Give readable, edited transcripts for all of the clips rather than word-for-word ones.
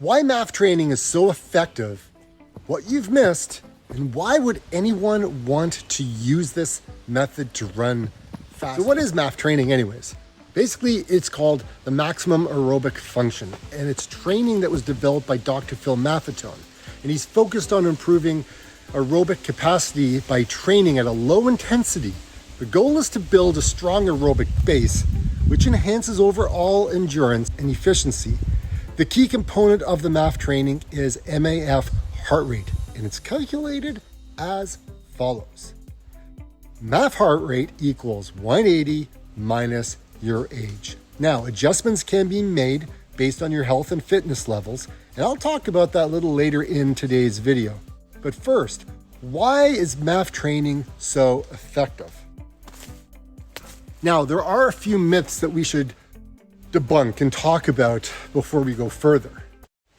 Why MAF training is so effective, what you've missed, and why would anyone want to use this method to run fast? So what is MAF training anyways? Basically, it's called the maximum aerobic function, and it's training that was developed by Dr. Phil Maffetone. And he's focused on improving aerobic capacity by training at a low intensity. The goal is to build a strong aerobic base, which enhances overall endurance and efficiency. The key component of the MAF training is MAF heart rate, and it's calculated as follows. MAF heart rate equals 180 minus your age. Now, adjustments can be made based on your health and fitness levels, and I'll talk about that a little later in today's video. But first, why is MAF training so effective? Now, there are a few myths that we should debunk and talk about before we go further.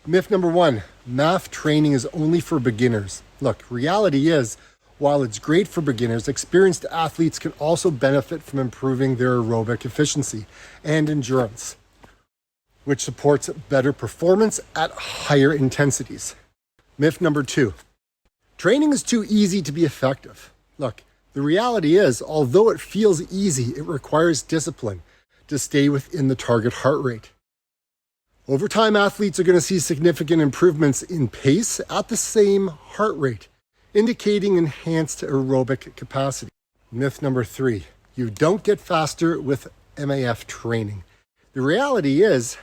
Myth number one, MAF training is only for beginners. Look, reality is, while it's great for beginners, experienced athletes can also benefit from improving their aerobic efficiency and endurance, which supports better performance at higher intensities. Myth number two, training is too easy to be effective. Look, the reality is, although it feels easy, it requires discipline to stay within the target heart rate. Over time, athletes are going to see significant improvements in pace at the same heart rate, indicating enhanced aerobic capacity. Myth number three, you don't get faster with MAF training. The reality is,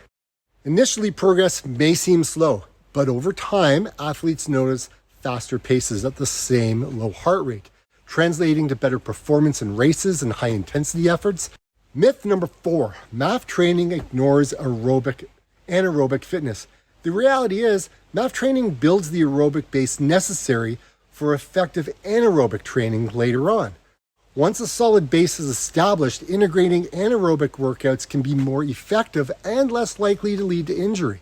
initially progress may seem slow, but over time, athletes notice faster paces at the same low heart rate, translating to better performance in races and high-intensity efforts. Myth number four, MAF training ignores anaerobic fitness. The reality is, MAF training builds the aerobic base necessary for effective anaerobic training later on. Once a solid base is established, integrating anaerobic workouts can be more effective and less likely to lead to injury.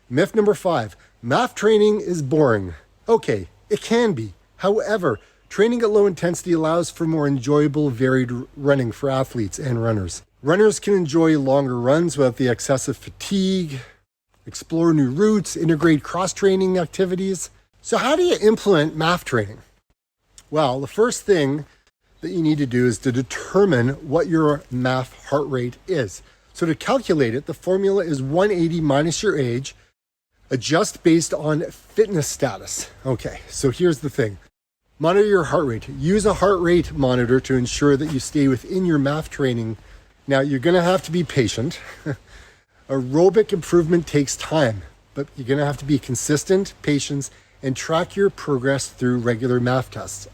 Myth number five, MAF training is boring. Okay, it can be. However, training at low intensity allows for more enjoyable, varied running for athletes and runners. Runners can enjoy longer runs without the excessive fatigue, explore new routes, integrate cross-training activities. So how do you implement MAF training? Well, the first thing that you need to do is to determine what your MAF heart rate is. So to calculate it, the formula is 180 minus your age, adjust based on fitness status. Okay, so here's the thing. Monitor your heart rate. Use a heart rate monitor to ensure that you stay within your MAF training. Now, you're going to have to be patient. Aerobic improvement takes time, but you're going to have to be consistent, patient, and track your progress through regular MAF tests.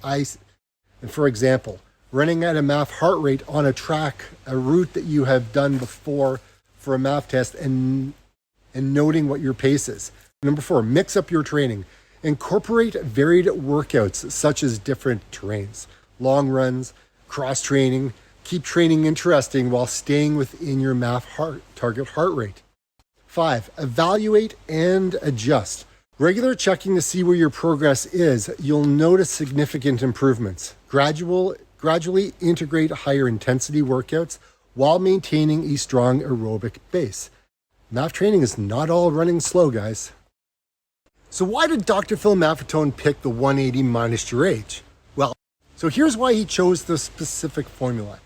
For example, running at a MAF heart rate on a track, a route that you have done before for a MAF test, and noting what your pace is. Number four, mix up your training. Incorporate varied workouts such as different terrains, long runs, cross training. Keep training interesting while staying within your MAF target heart rate. 5, evaluate and adjust. Regular checking to see where your progress is, you'll notice significant improvements. Gradually integrate higher intensity workouts while maintaining a strong aerobic base. MAF training is not all running slow, guys. So why did Dr. Phil Maffetone pick the 180 minus your age? Well, so here's why he chose the specific formula.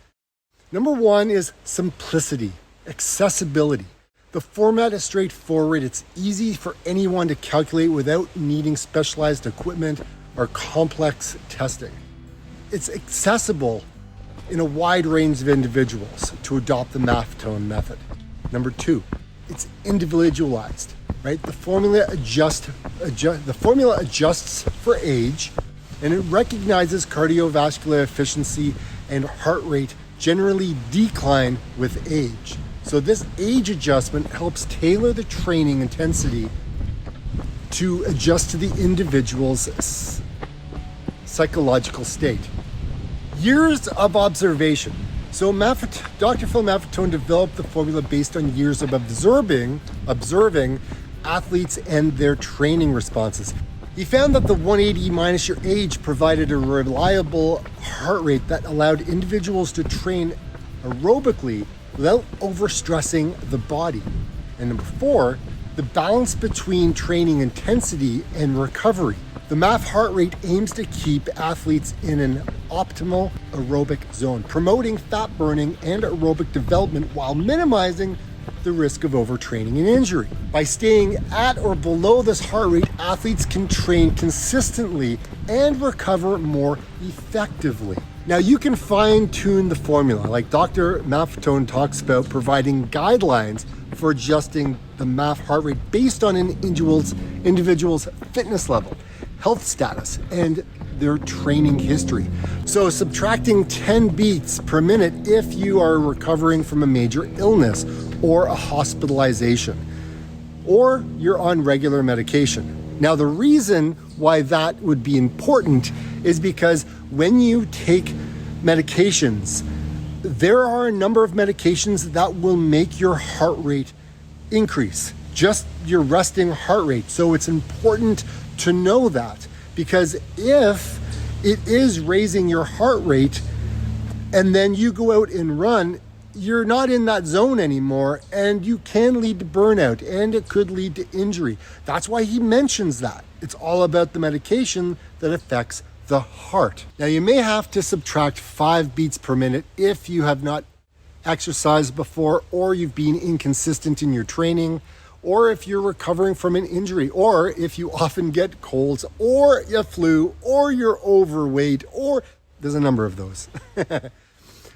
Number one is simplicity, accessibility. The format is straightforward. It's easy for anyone to calculate without needing specialized equipment or complex testing. It's accessible in a wide range of individuals to adopt the Maffetone method. Number two, it's individualized, right? The formula adjusts for age, and it recognizes cardiovascular efficiency and heart rate generally decline with age. So this age adjustment helps tailor the training intensity to adjust to the individual's psychological state. Years of observation. So Dr. Phil Maffetone developed the formula based on years of observing athletes and their training responses. He found that the 180 minus your age provided a reliable heart rate that allowed individuals to train aerobically without overstressing the body. And number four, the balance between training intensity and recovery. The MAF heart rate aims to keep athletes in an optimal aerobic zone, promoting fat burning and aerobic development while minimizing the risk of overtraining and injury. By staying at or below this heart rate, athletes can train consistently and recover more effectively. Now, you can fine-tune the formula, like Dr. Maffetone talks about, providing guidelines for adjusting the MAF heart rate based on an individual's fitness level, health status, and their training history. So subtracting 10 beats per minute if you are recovering from a major illness or a hospitalization, or you're on regular medication. Now, the reason why that would be important is because when you take medications, there are a number of medications that will make your heart rate increase, just your resting heart rate. So it's important to know that, because if it is raising your heart rate and then you go out and run, you're not in that zone anymore, and you can lead to burnout, and it could lead to injury. That's why he mentions that. It's all about the medication that affects the heart. Now, you may have to subtract 5 beats per minute if you have not exercised before, or you've been inconsistent in your training, or if you're recovering from an injury, or if you often get colds, or a flu, or you're overweight, or there's a number of those.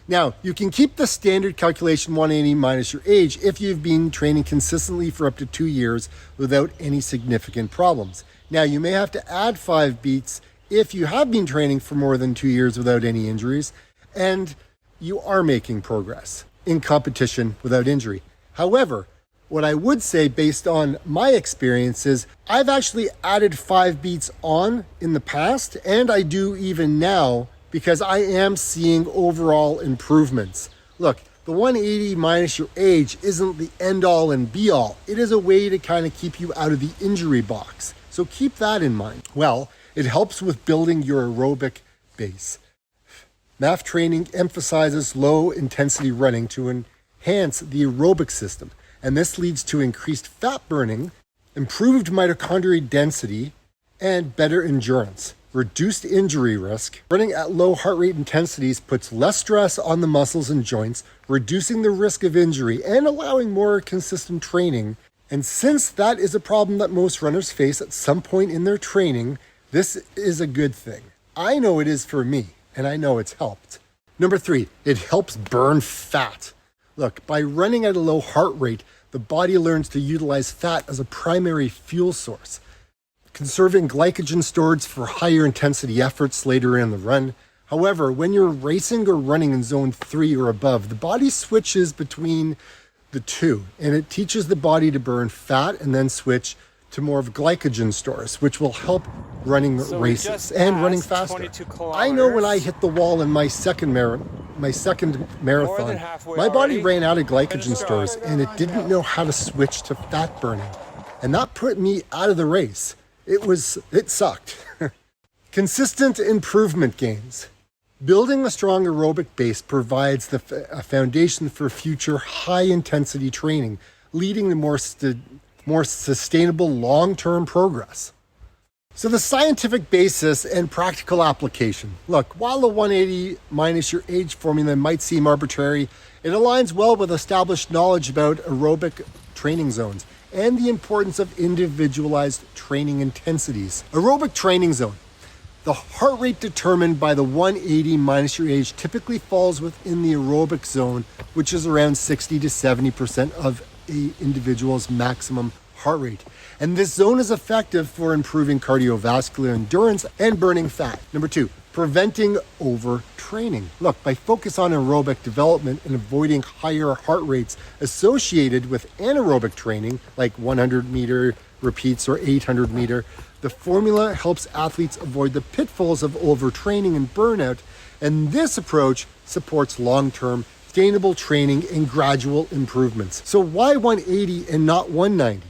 Now, you can keep the standard calculation 180 minus your age if you've been training consistently for up to 2 years without any significant problems. Now, you may have to add 5 beats if you have been training for more than 2 years without any injuries, and you are making progress in competition without injury. However, what I would say based on my experiences, I've actually added 5 beats on in the past, and I do even now, because I am seeing overall improvements. Look, the 180 minus your age isn't the end all and be all. It is a way to kind of keep you out of the injury box. So keep that in mind. Well, it helps with building your aerobic base. MAF training emphasizes low intensity running to enhance the aerobic system. And this leads to increased fat burning, improved mitochondrial density, and better endurance. Reduced injury risk. Running at low heart rate intensities puts less stress on the muscles and joints, reducing the risk of injury and allowing more consistent training. And since that is a problem that most runners face at some point in their training, this is a good thing. I know it is for me, and I know it's helped. Number 3, it helps burn fat. Look, by running at a low heart rate, the body learns to utilize fat as a primary fuel source, conserving glycogen storage for higher intensity efforts later in the run. However, when you're racing or running in zone 3 or above, the body switches between the two, and it teaches the body to burn fat and then switch to more of glycogen stores, which will help running races and running faster. I know when I hit the wall in my second marathon, my body ran out of glycogen stores and it didn't know how to switch to fat burning. And that put me out of the race. It sucked. Consistent improvement gains. Building a strong aerobic base provides a foundation for future high-intensity training, leading to more sustainable long-term progress. So the scientific basis and practical application. Look, while the 180 minus your age formula might seem arbitrary, it aligns well with established knowledge about aerobic training zones and the importance of individualized training intensities. Aerobic training zone. The heart rate determined by the 180 minus your age typically falls within the aerobic zone, which is around 60 to 70% of an individual's maximum heart rate. And this zone is effective for improving cardiovascular endurance and burning fat. Number 2, preventing overtraining. Look, by focus on aerobic development and avoiding higher heart rates associated with anaerobic training, like 100-meter repeats or 800-meter, the formula helps athletes avoid the pitfalls of overtraining and burnout, and this approach supports long-term sustainable training and gradual improvements. So why 180 and not 190?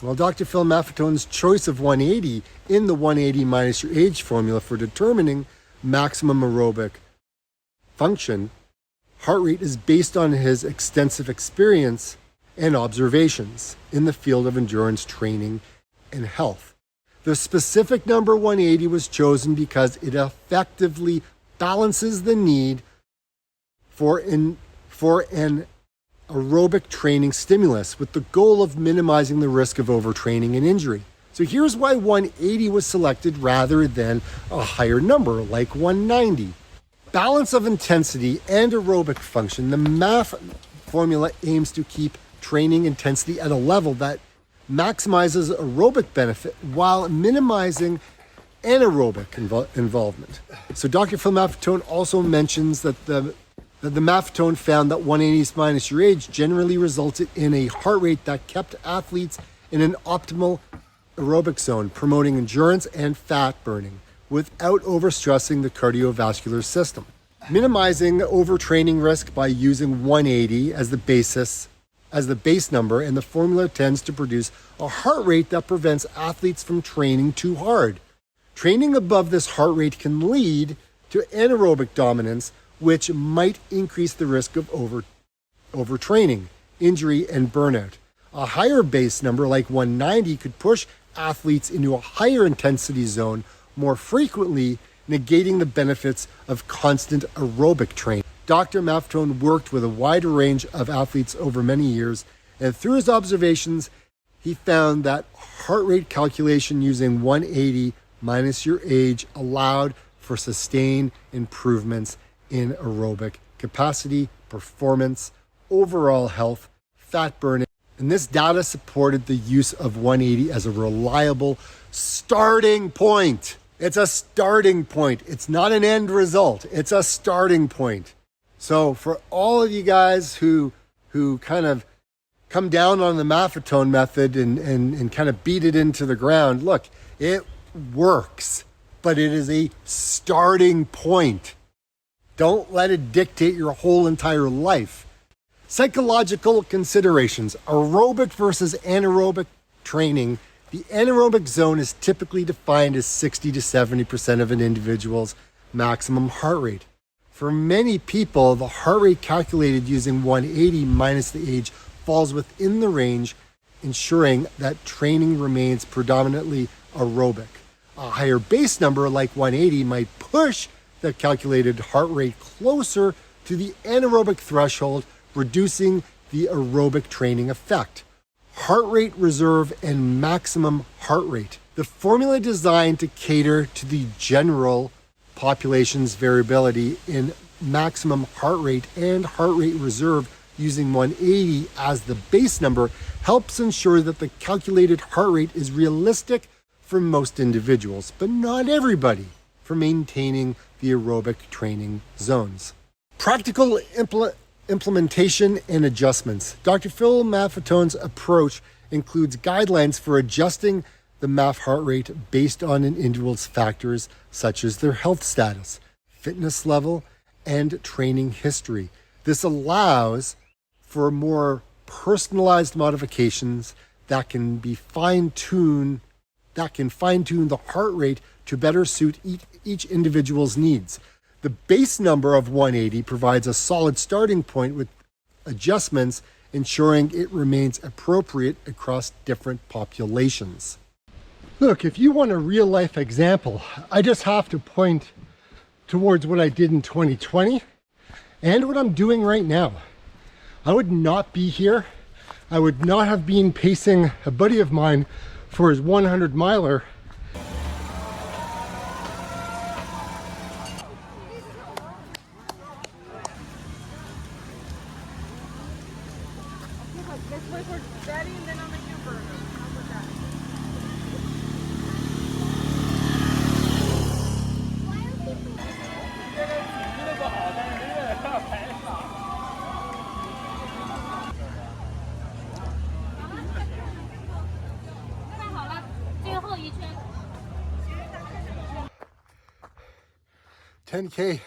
Well, Dr. Phil Maffetone's choice of 180 in the 180 minus your age formula for determining maximum aerobic function heart rate is based on his extensive experience and observations in the field of endurance training and health. The specific number 180 was chosen because it effectively balances the need for an aerobic training stimulus with the goal of minimizing the risk of overtraining and injury. So here's why 180 was selected rather than a higher number like 190. Balance of intensity and aerobic function. The MAF formula aims to keep training intensity at a level that maximizes aerobic benefit while minimizing anaerobic involvement. So Dr. Phil Maffetone also mentions that the Maffetone found that 180 minus your age generally resulted in a heart rate that kept athletes in an optimal aerobic zone, promoting endurance and fat burning without overstressing the cardiovascular system. Minimizing overtraining risk by using 180 as the base number, and the formula tends to produce a heart rate that prevents athletes from training too hard. Training above this heart rate can lead to anaerobic dominance, which might increase the risk of overtraining, injury, and burnout. A higher base number like 190 could push athletes into a higher intensity zone more frequently, negating the benefits of constant aerobic training. Dr. Maffetone worked with a wide range of athletes over many years, and through his observations, he found that heart rate calculation using 180 minus your age allowed for sustained improvements in aerobic capacity, performance, overall health, fat burning. And this data supported the use of 180 as a reliable starting point. It's a starting point. It's not an end result. It's a starting point. So for all of you guys who kind of come down on the Maffetone method and kind of beat it into the ground, look, it works, but it is a starting point. Don't let it dictate your whole entire life. Psychological considerations, aerobic versus anaerobic training. The anaerobic zone is typically defined as 60 to 70% of an individual's maximum heart rate. For many people, the heart rate calculated using 180 minus the age falls within the range, ensuring that training remains predominantly aerobic. A higher base number like 180 might push the calculated heart rate closer to the anaerobic threshold, reducing the aerobic training effect. Heart rate reserve and maximum heart rate. The formula designed to cater to the general population's variability in maximum heart rate and heart rate reserve using 180 as the base number helps ensure that the calculated heart rate is realistic for most individuals, but not everybody, for maintaining the aerobic training zones. Practical implementation and adjustments. Dr. Phil Maffetone's approach includes guidelines for adjusting the MAF heart rate based on an individual's factors such as their health status, fitness level, and training history. This allows for more personalized modifications that can fine-tune the heart rate to better suit each individual's needs. The base number of 180 provides a solid starting point with adjustments, ensuring it remains appropriate across different populations. Look, if you want a real life example, I just have to point towards what I did in 2020 and what I'm doing right now. I would not be here. I would not have been pacing a buddy of mine for his 100 miler. Let's wait for Daddy and then I'll make you a burger. How about that? $10K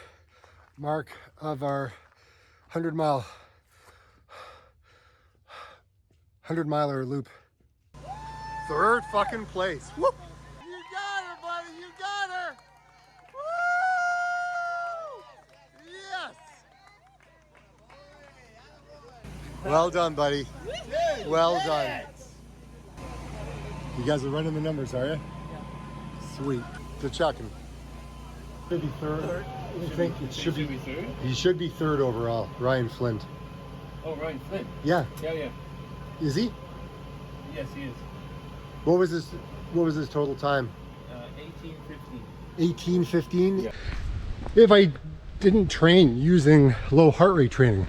mark of our 100-miler loop. Third fucking place. Woo! You got her, buddy. You got her. Woo! Yes. Well done, buddy. Well done. You guys are running the numbers, are you? Yeah. Sweet. So checking. Should be third. I think it should be third. He should be third overall. Ryan Flint. Oh, Ryan Flint. Yeah. Yeah. Is he? Yes, he is. What was his total time? 18:15. 18:15? Yeah. If I didn't train using low heart rate training,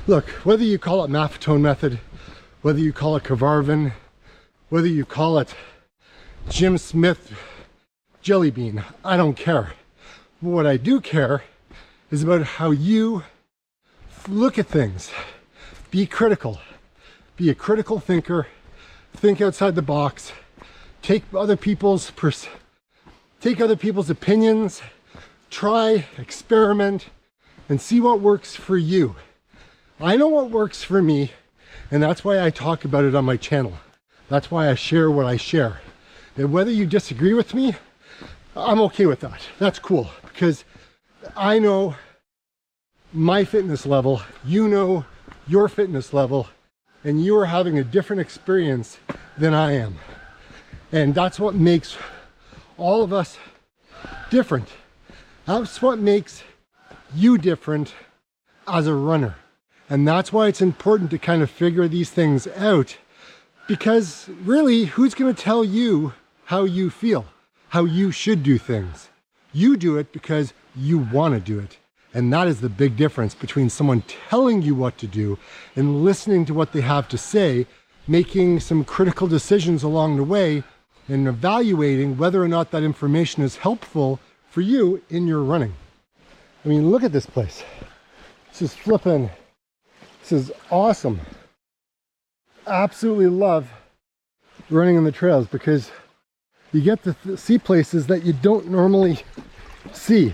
look, whether you call it Maffetone method, whether you call it Kavarvin, whether you call it Jim Smith jelly bean, I don't care. What I do care is about how you look at things. Be critical. Be a critical thinker. Think outside the box. Take other people's opinions. Try, experiment, and see what works for you. I know what works for me, and that's why I talk about it on my channel. That's why I share what I share. And whether you disagree with me, I'm okay with that. That's cool, because I know my fitness level, you know your fitness level, and you are having a different experience than I am. And that's what makes all of us different. That's what makes you different as a runner. And that's why it's important to kind of figure these things out, because really, who's going to tell you how you feel, how you should do things? You do it because you want to do it. And that is the big difference between someone telling you what to do and listening to what they have to say, making some critical decisions along the way, and evaluating whether or not that information is helpful for you in your running. I mean, look at this place. This is flipping. This is awesome. Absolutely love running on the trails because you get to see places that you don't normally see.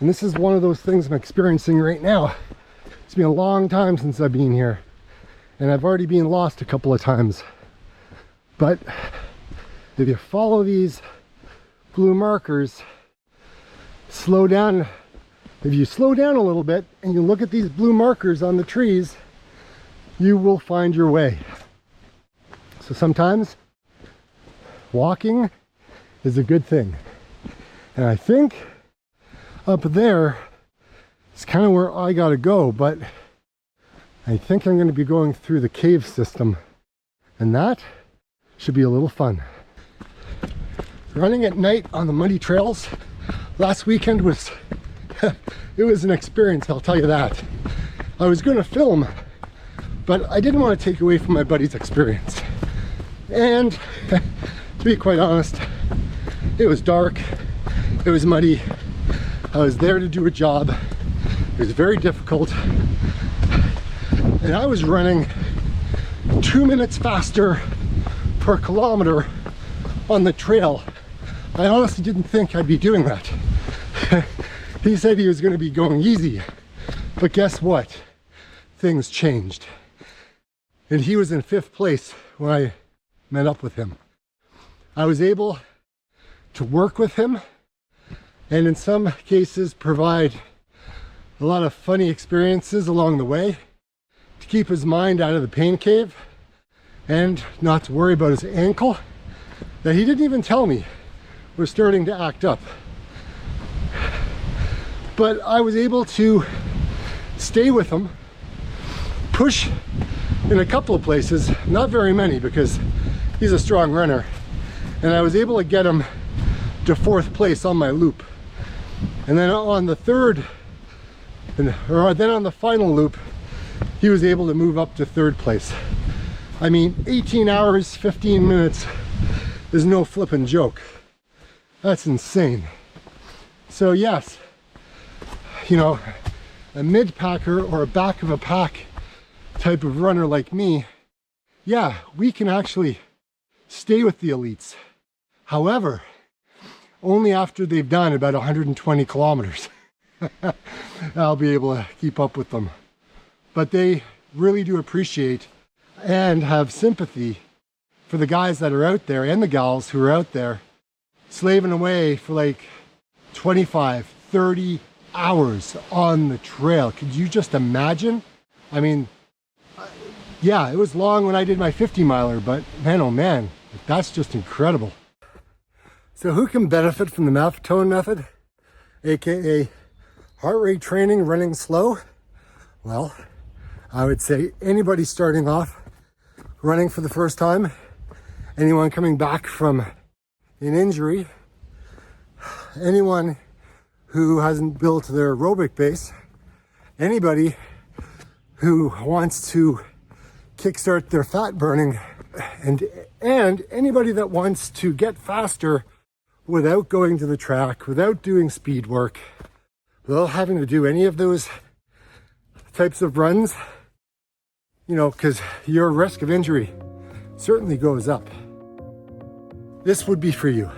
And this is one of those things I'm experiencing right now. It's been a long time since I've been here, and I've already been lost a couple of times. But if you follow these blue markers, slow down. If you slow down a little bit and you look at these blue markers on the trees, you will find your way. So sometimes walking is a good thing. And I think up there is kind of where I gotta go, but I think I'm going to be going through the cave system, and that should be a little fun. Running at night on the muddy trails last weekend was it was an experience, I'll tell you that. I was going to film, but I didn't want to take away from my buddy's experience. And to be quite honest, it was dark, it was muddy, I was there to do a job, it was very difficult, and I was running 2 minutes faster per kilometer on the trail. I honestly didn't think I'd be doing that. He said he was going to be going easy, but guess what? Things changed. And he was in 5th place when I met up with him. I was able to work with him and in some cases provide a lot of funny experiences along the way to keep his mind out of the pain cave and not to worry about his ankle that he didn't even tell me was starting to act up. But I was able to stay with him, push in a couple of places, not very many because he's a strong runner, and I was able to get him to 4th place on my loop. And then on the then on the final loop, he was able to move up to 3rd place. I mean, 18 hours, 15 minutes is no flippin' joke. That's insane. So yes, you know, a mid-packer or a back of a pack type of runner like me, yeah, we can actually stay with the elites. However, only after they've done about 120 kilometers. I'll be able to keep up with them. But they really do appreciate and have sympathy for the guys that are out there and the gals who are out there slaving away for like 25, 30 hours on the trail. Could you just imagine? I mean, Yeah, it was long when I did my 50 miler, but man, oh man, that's just incredible. So who can benefit from the Maffetone method, aka heart rate training running slow? Well, I would say anybody starting off running for the first time, anyone coming back from an injury, anyone who hasn't built their aerobic base, anybody who wants to kickstart their fat burning, and anybody that wants to get faster without going to the track, without doing speed work, without having to do any of those types of runs, you know, because your risk of injury certainly goes up. This would be for you,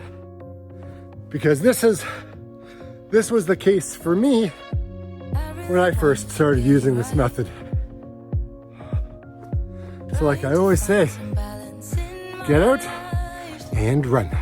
because this was the case for me when I first started using this method. So like I always say, get out and run.